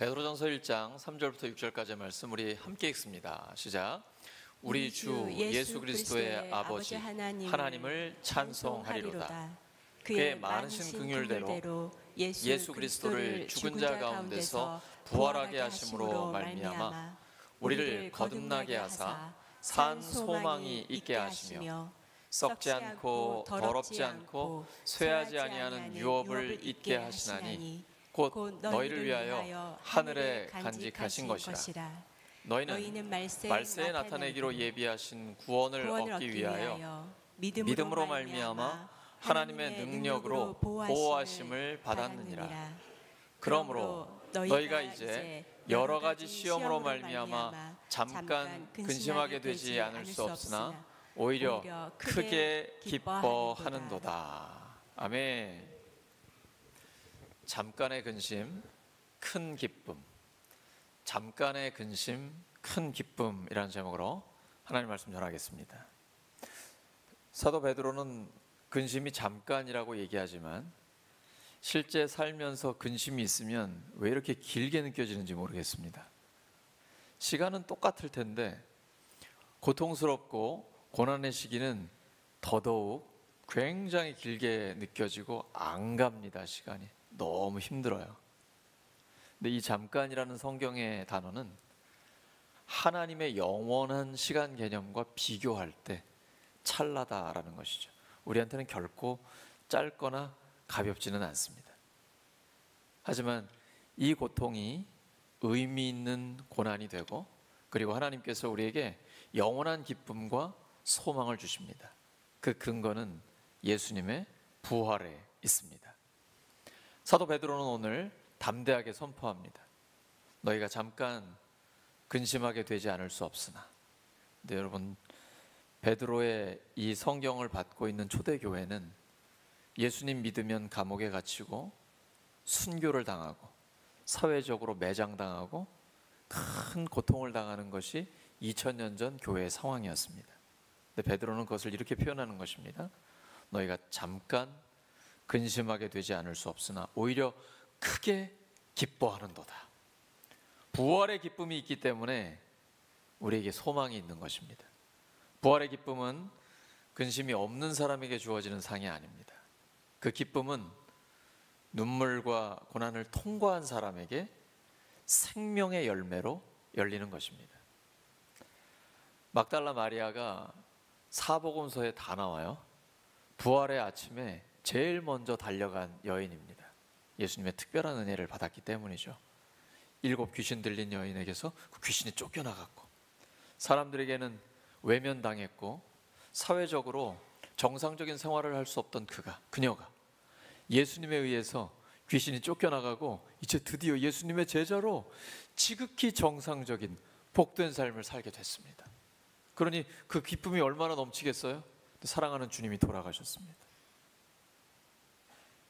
베드로전서 1장 3절부터 6절까지의 말씀 우리 함께 읽습니다. 시작. 우리 주 예수 그리스도의 아버지 하나님을 찬송하리로다. 그의 많으신 긍휼대로 예수 그리스도를 죽은 자 가운데서 부활하게 하심으로 말미암아 우리를 거듭나게 하사 산 소망이 있게 하시며 썩지 않고 더럽지 않고 쇠하지 아니하는 유업을 있게 하시나니 곧 너희를 위하여 하늘에 간직하신 것이라. 너희는 말세에 나타내기로 예비하신 구원을 얻기 위하여 믿음으로 말미암아 하나님의 능력으로 보호하심을 받았느니라. 그러므로 너희가 이제 여러 가지 시험으로 말미암아 잠깐 근심하게 되지 않을 수 없으나 오히려 크게 기뻐하는도다. 아멘. 잠깐의 근심, 큰 기쁨. 잠깐의 근심, 큰 기쁨이라는 제목으로 하나님 말씀 전하겠습니다. 사도 베드로는 근심이 잠깐이라고 얘기하지만 실제 살면서 근심이 있으면 왜 이렇게 길게 느껴지는지 모르겠습니다. 시간은 똑같을 텐데 고통스럽고 고난의 시기는 더더욱 굉장히 길게 느껴지고 안 갑니다. 시간이 너무 힘들어요. 근데 이 잠깐이라는 성경의 단어는 하나님의 영원한 시간 개념과 비교할 때 찰나다라는 것이죠. 우리한테는 결코 짧거나 가볍지는 않습니다. 하지만 이 고통이 의미 있는 고난이 되고 그리고 하나님께서 우리에게 영원한 기쁨과 소망을 주십니다. 그 근거는 예수님의 부활에 있습니다. 사도 베드로는 오늘 담대하게 선포합니다. 너희가 잠깐 근심하게 되지 않을 수 없으나. 근데 여러분, 베드로의 이 성경을 받고 있는 초대교회는 예수님 믿으면 감옥에 갇히고 순교를 당하고 사회적으로 매장당하고 큰 고통을 당하는 것이 2000년 전 교회의 상황이었습니다. 근데 베드로는 그것을 이렇게 표현하는 것입니다. 너희가 잠깐 근심하게 되지 않을 수 없으나 오히려 크게 기뻐하는도다. 부활의 기쁨이 있기 때문에 우리에게 소망이 있는 것입니다. 부활의 기쁨은 근심이 없는 사람에게 주어지는 상이 아닙니다. 그 기쁨은 눈물과 고난을 통과한 사람에게 생명의 열매로 열리는 것입니다. 막달라 마리아가 사복음서에 다 나와요. 부활의 아침에 제일 먼저 달려간 여인입니다. 예수님의 특별한 은혜를 받았기 때문이죠. 7 귀신 들린 여인에게서 그 귀신이 쫓겨나갔고 사람들에게는 외면당했고 사회적으로 정상적인 생활을 할 수 없던 그녀가 예수님에 의해서 귀신이 쫓겨나가고 이제 드디어 예수님의 제자로 지극히 정상적인 복된 삶을 살게 됐습니다. 그러니 그 기쁨이 얼마나 넘치겠어요? 사랑하는 주님이 돌아가셨습니다.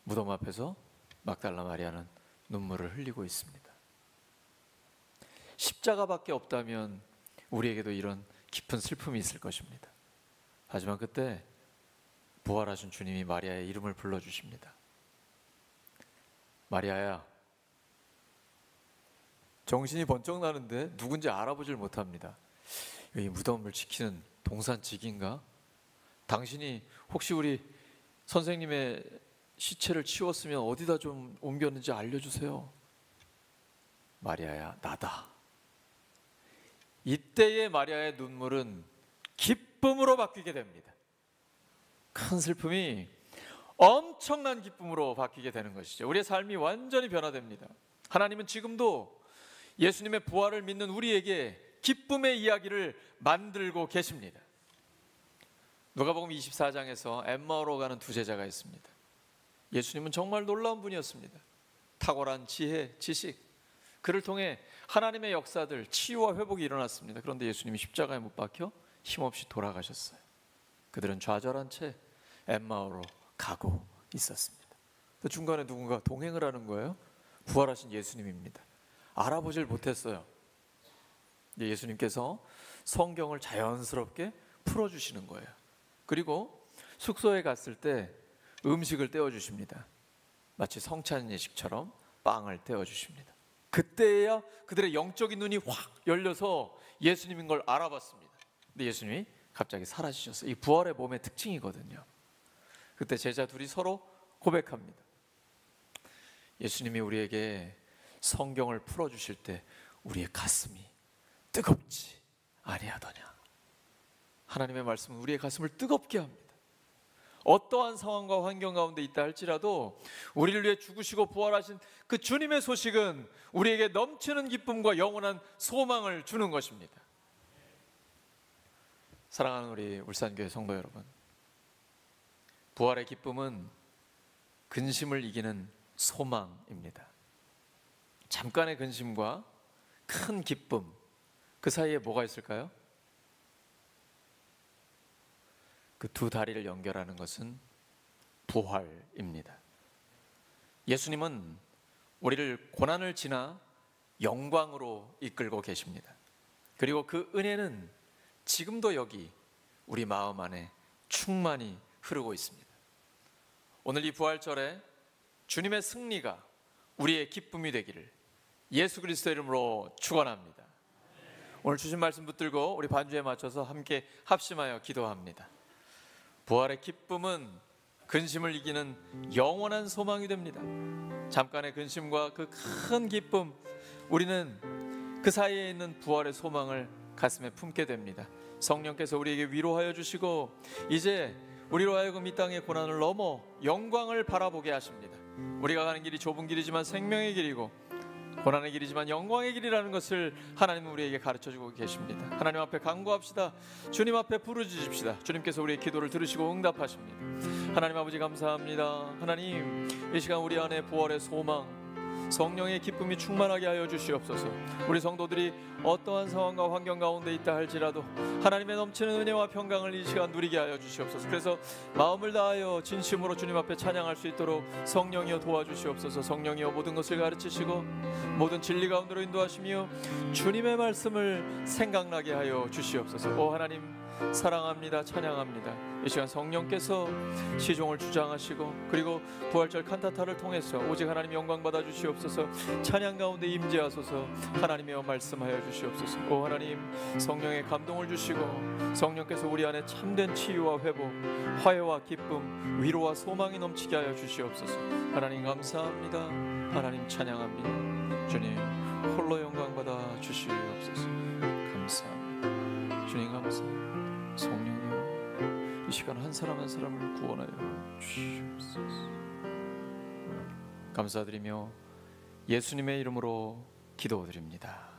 무덤 앞에서 막달라 마리아는 눈물을 흘리고 있습니다. 십자가밖에 없다면 우리에게도 이런 깊은 슬픔이 있을 것입니다. 하지만 그때 부활하신 주님이 마리아의 이름을 불러주십니다. 마리아야, 정신이 번쩍 나는데 누군지 알아보질 못합니다. 이 무덤을 지키는 동산직인가? 당신이 혹시 우리 선생님의 시체를 치웠으면 어디다 좀 옮겼는지 알려주세요. 마리아야, 나다. 이때의 마리아의 눈물은 기쁨으로 바뀌게 됩니다. 큰 슬픔이 엄청난 기쁨으로 바뀌게 되는 것이죠. 우리의 삶이 완전히 변화됩니다. 하나님은 지금도 예수님의 부활을 믿는 우리에게 기쁨의 이야기를 만들고 계십니다. 누가복음 24장에서 엠마오로 가는 두 제자가 있습니다. 예수님은 정말 놀라운 분이었습니다. 탁월한 지혜, 지식, 그를 통해 하나님의 역사들, 치유와 회복이 일어났습니다. 그런데 예수님이 십자가에 못 박혀 힘없이 돌아가셨어요. 그들은 좌절한 채 엠마오로 가고 있었습니다. 그 중간에 누군가 동행을 하는 거예요. 부활하신 예수님입니다. 알아보질 못했어요. 예수님께서 성경을 자연스럽게 풀어주시는 거예요. 그리고 숙소에 갔을 때 음식을 떼어주십니다. 마치 성찬 예식처럼 빵을 떼어주십니다. 그때야 그들의 영적인 눈이 확 열려서 예수님인 걸 알아봤습니다. 근데 예수님이 갑자기 사라지셨어요. 이 부활의 몸의 특징이거든요. 그때 제자 둘이 서로 고백합니다. 예수님이 우리에게 성경을 풀어주실 때 우리의 가슴이 뜨겁지 아니하더냐. 하나님의 말씀은 우리의 가슴을 뜨겁게 합니다. 어떠한 상황과 환경 가운데 있다 할지라도 우리를 위해 죽으시고 부활하신 그 주님의 소식은 우리에게 넘치는 기쁨과 영원한 소망을 주는 것입니다. 사랑하는 우리 울산교회 성도 여러분, 부활의 기쁨은 근심을 이기는 소망입니다. 잠깐의 근심과 큰 기쁨, 그 사이에 뭐가 있을까요? 그 두 다리를 연결하는 것은 부활입니다. 예수님은 우리를 고난을 지나 영광으로 이끌고 계십니다. 그리고 그 은혜는 지금도 여기 우리 마음 안에 충만히 흐르고 있습니다. 오늘 이 부활절에 주님의 승리가 우리의 기쁨이 되기를 예수 그리스도의 이름으로 축원합니다. 오늘 주신 말씀 붙들고 우리 반주에 맞춰서 함께 합심하여 기도합니다. 부활의 기쁨은 근심을 이기는 영원한 소망이 됩니다. 잠깐의 근심과 그 큰 기쁨, 우리는 그 사이에 있는 부활의 소망을 가슴에 품게 됩니다. 성령께서 우리에게 위로하여 주시고 이제 우리로 하여금 이 땅의 고난을 넘어 영광을 바라보게 하십니다. 우리가 가는 길이 좁은 길이지만 생명의 길이고 고난의 길이지만 영광의 길이라는 것을 하나님은 우리에게 가르쳐주고 계십니다. 하나님 앞에 간구합시다. 주님 앞에 부르짖읍시다. 주님께서 우리의 기도를 들으시고 응답하십니다. 하나님 아버지 감사합니다. 하나님, 이 시간 우리 안에 부활의 소망, 성령의 기쁨이 충만하게 하여 주시옵소서. 우리 성도들이 어떠한 상황과 환경 가운데 있다 할지라도 하나님의 넘치는 은혜와 평강을 이 시간 누리게 하여 주시옵소서. 그래서 마음을 다하여 진심으로 주님 앞에 찬양할 수 있도록 성령이여 도와주시옵소서. 성령이여 모든 것을 가르치시고 모든 진리 가운데로 인도하시며 주님의 말씀을 생각나게 하여 주시옵소서. 오 하나님, 사랑합니다. 찬양합니다. 이 시간 성령께서 시종을 주장하시고 그리고 부활절 칸타타를 통해서 오직 하나님 영광 받아 주시옵소서. 찬양 가운데 임재하소서. 하나님의 말씀하여 주시옵소서. 오 하나님, 성령의 감동을 주시고 성령께서 우리 안에 참된 치유와 회복, 화해와 기쁨, 위로와 소망이 넘치게 하여 주시옵소서. 하나님 감사합니다. 하나님 찬양합니다. 주님 홀로 영광 받아 주시옵소서. 감사합니다. 주님 감사합니다. 성령이여, 이 시간 한 사람 한 사람을 구원하여 주시옵소서. 감사드리며 예수님의 이름으로 기도드립니다.